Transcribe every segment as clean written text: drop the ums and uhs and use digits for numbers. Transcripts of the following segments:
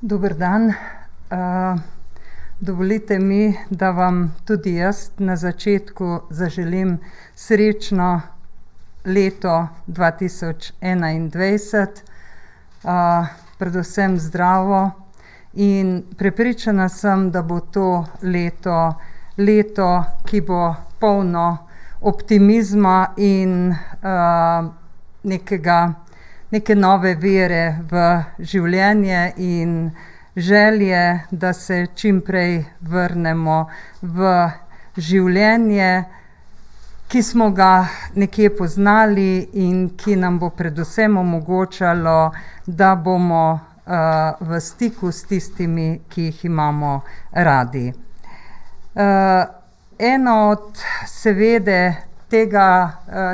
Dober dan. Dovolite mi, da vam tudi jaz na začetku zaželim srečno leto 2021, predvsem zdravo, in prepričana sem, da bo to leto, ki bo polno optimizma in neke nove vere v življenje in želje, da se čim prej vrnemo v življenje, ki smo ga nekje poznali in ki nam bo predvsem omogočalo, da bomo v stiku s tistimi, ki jih imamo radi. Eno od seveda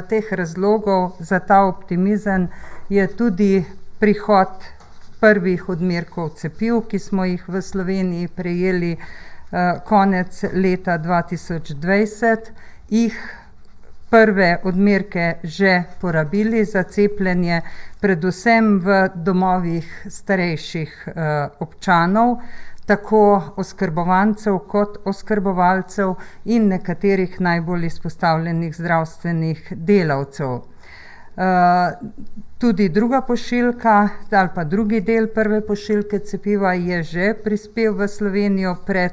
teh razlogov za ta optimizem je tudi prihod prvih odmerkov cepiv, ki smo jih v Sloveniji prejeli konec leta 2020, jih prve odmerke že porabili za cepljenje, predvsem v domovih starejših občanov, tako oskrbovancev kot oskrbovalcev in nekaterih najbolj izpostavljenih zdravstvenih delavcev. Tudi druga pošiljka ali pa drugi del prve pošiljke cepiva je že prispel v Slovenijo pred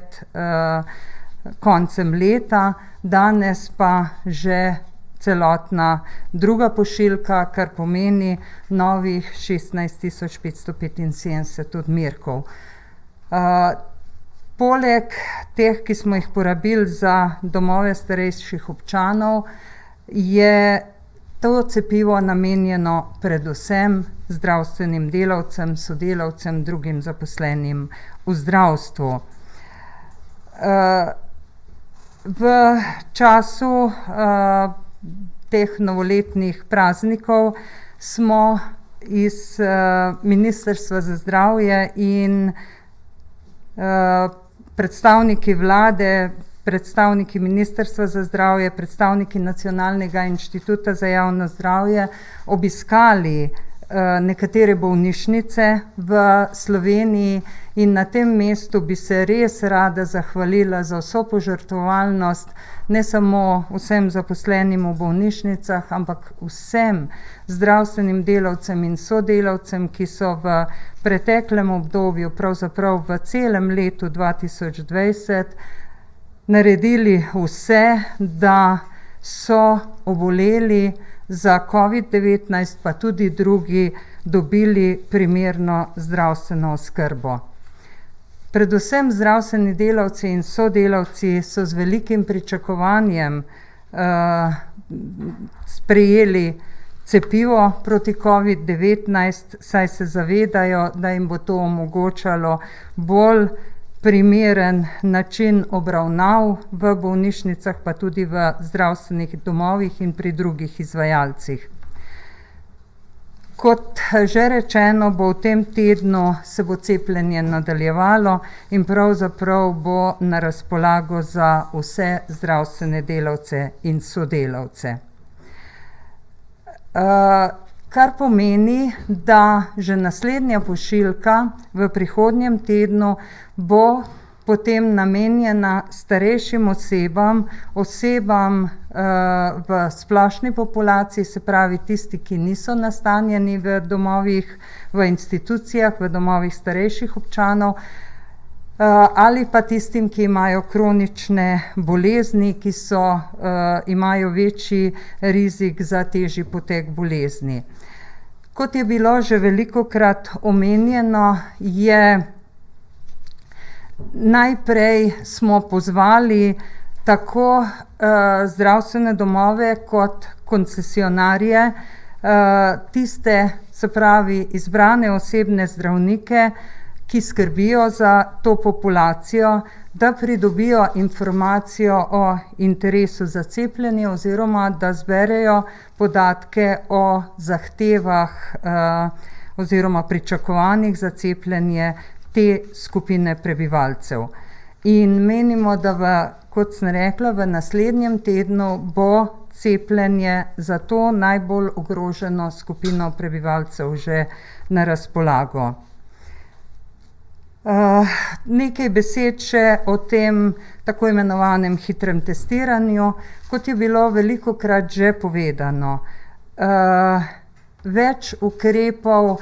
koncem leta, danes pa že celotna druga pošiljka, kar pomeni novih 16.575 odmerkov. Poleg teh, ki smo jih porabili za domove starejših občanov, je to cepivo namenjeno predvsem zdravstvenim delavcem, sodelavcem, drugim zaposlenim v zdravstvu. V času teh novoletnih praznikov smo iz Ministrstva za zdravje in predstavniki vlade, predstavniki Ministrstva za zdravje, predstavniki Nacionalnega inštituta za javno zdravje obiskali nekatere bolnišnice v Sloveniji in na tem mestu bi se res rada zahvalila za vso požrtvovalnost, ne samo vsem zaposlenim v bolnišnicah, ampak vsem zdravstvenim delavcem in sodelavcem, ki so v preteklem obdobju, pravzaprav v celem letu 2020, naredili vse, da so oboleli za COVID-19, pa tudi drugi dobili primerno zdravstveno oskrbo. Predvsem zdravstveni delavci in sodelavci so z velikim pričakovanjem sprejeli cepivo proti COVID-19, saj se zavedajo, da jim bo to omogočalo bolj primeren način obravnav v bolnišnicah, pa tudi v zdravstvenih domovih in pri drugih izvajalcih. Kot že rečeno, bo v tem tednu se bo cepljenje nadaljevalo in pravzaprav bo na razpolago za vse zdravstvene delavce in sodelavce. Kar pomeni, da že naslednja pošiljka v prihodnjem tednu bo potem namenjena starejšim osebam v splošni populaciji, se pravi tisti, ki niso nastanjeni v domovih, v institucijah, v domovih starejših občanov, ali pa tistim, ki imajo kronične bolezni, ki imajo večji rizik za težji potek bolezni. Kot je bilo že velikokrat omenjeno, najprej smo pozvali tako zdravstvene domove kot koncesionarje, tiste, se pravi izbrane osebne zdravnike, ki skrbijo za to populacijo, da pridobijo informacijo o interesu za cepljenje oziroma da zberejo podatke o zahtevah oziroma pričakovanjih za cepljenje te skupine prebivalcev. In menimo, da kot sem rekla, v naslednjem tednu bo cepljenje za to najbolj ogroženo skupino prebivalcev že na razpolago. Nekaj besed še o tem tako imenovanem hitrem testiranju, kot je bilo velikokrat že povedano. Več ukrepov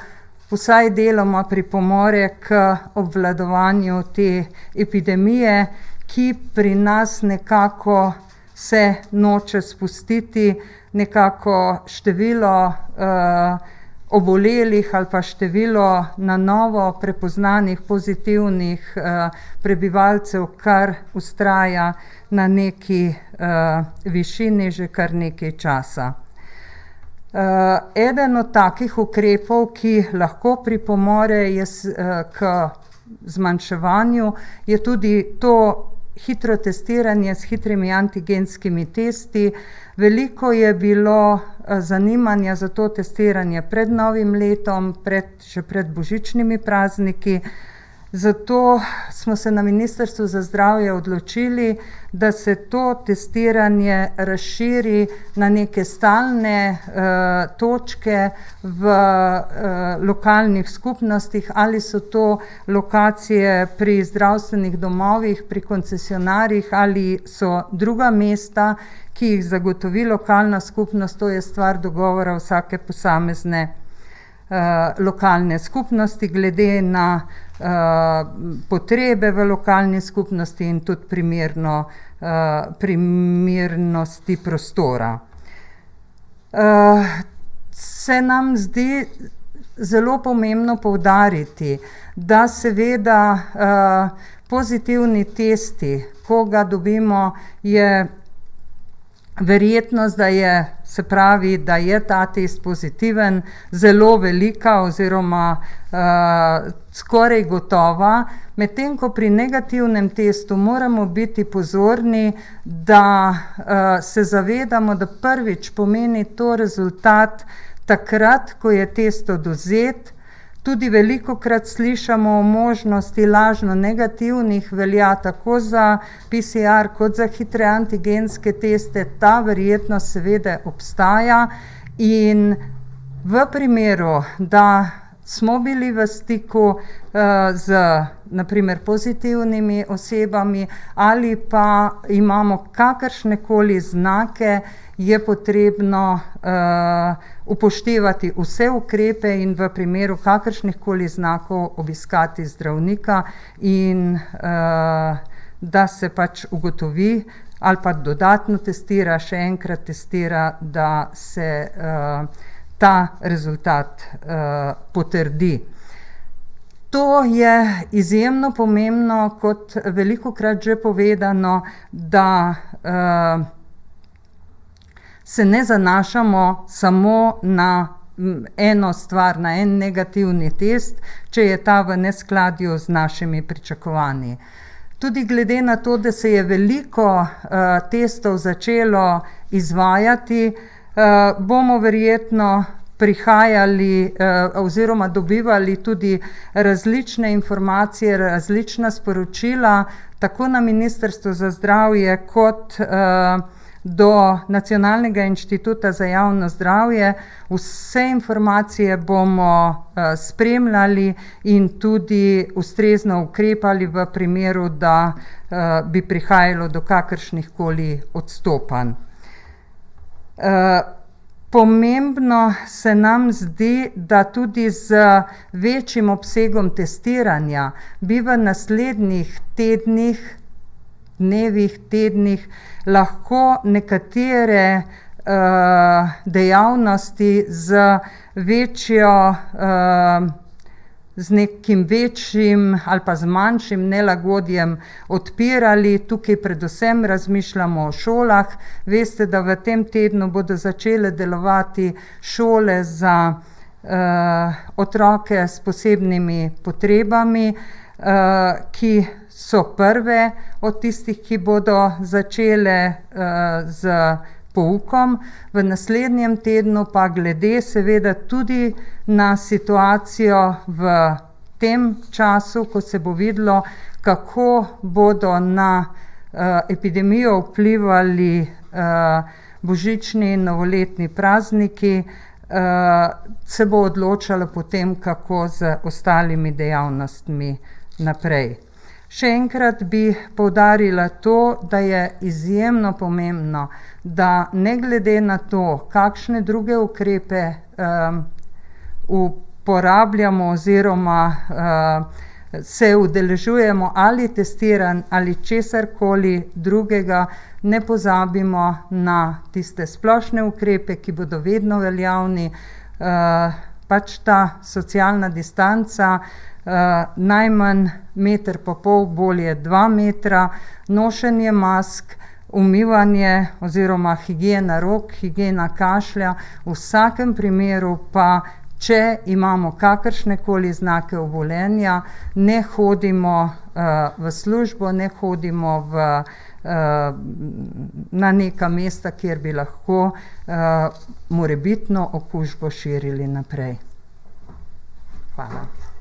vsaj deloma pripomore k obvladovanju te epidemije, ki pri nas nekako se noče spustiti, nekako število obolelih ali pa število na novo prepoznanih pozitivnih prebivalcev kar vztraja na neki višini že kar nekaj časa. Eden od takih ukrepov, ki lahko pripomore k zmanjševanju, je tudi to hitro testiranje s hitrimi antigenskimi testi. Veliko je bilo zanimanja za to testiranje pred novim letom, še pred božičnimi prazniki. Zato smo se na Ministrstvu za zdravje odločili, da se to testiranje razširi na neke stalne točke v lokalnih skupnostih, ali so to lokacije pri zdravstvenih domovih, pri koncesionarjih, ali so druga mesta, ki jih zagotovi lokalna skupnost. To je stvar dogovora vsake posamezne lokalne skupnosti glede na potrebe v lokalni skupnosti in tudi primernosti prostora. Se nam zdi zelo pomembno poudariti, da seveda pozitivni testi, ko ga dobimo, je verjetnost, da je ta test pozitiven, zelo velika oziroma skoraj gotova, medtem ko pri negativnem testu moramo biti pozorni, da se zavedamo, da prvič pomeni to rezultat takrat, ko je test odvzet. Tudi velikokrat slišamo o možnosti lažno negativnih, velja tako za PCR kot za hitre antigenske teste. Ta verjetnost seveda obstaja in v primeru, da smo bili v stiku z na primer pozitivnimi osebami ali pa imamo kakršnekoli znake, je potrebno upoštevati vse ukrepe in v primeru kakršnihkoli znakov obiskati zdravnika in da se pač ugotovi ali pa dodatno testira, še enkrat testira, da se ta rezultat potrdi. To je izjemno pomembno, kot velikokrat že povedano, da se ne zanašamo samo na eno stvar, na en negativni test, če je ta v neskladju z našimi pričakovanji. Tudi glede na to, da se je veliko testov začelo izvajati, bomo verjetno prihajali oziroma dobivali tudi različne informacije, različna sporočila, tako na Ministrstvu za zdravje kot do Nacionalnega inštituta za javno zdravje. Vse informacije bomo spremljali in tudi ustrezno ukrepali v primeru, da bi prihajalo do kakršnihkoli odstopanj. Pomembno se nam zdi, da tudi z večjim obsegom testiranja bi v naslednjih tednih lahko nekatere dejavnosti z nekim večjim ali pa z manjšim nelagodjem odpirali. Tukaj predvsem razmišljamo o šolah. Veste, da v tem tednu bodo začele delovati šole za otroke s posebnimi potrebami, ki so prve od tistih, ki bodo začele z poukom. V naslednjem tednu pa glede seveda tudi na situacijo v tem času, ko se bo videlo, kako bodo na epidemijo vplivali božični in novoletni prazniki, se bo odločalo potem, kako z ostalimi dejavnostmi naprej. Še enkrat bi poudarila to, da je izjemno pomembno, da ne glede na to, kakšne druge ukrepe uporabljamo oziroma se udeležujemo ali testiranj ali česarkoli drugega, ne pozabimo na tiste splošne ukrepe, ki bodo vedno veljavni, pač ta socialna distanca, najmanj 1,5 metra, bolje 2 metra, nošenje mask, umivanje oziroma higiena rok, higiena kašlja, v vsakem primeru pa, če imamo kakršnekoli znake obolenja, ne hodimo v službo, ne hodimo na neka mesta, kjer bi lahko morebitno okužbo širili naprej. Hvala.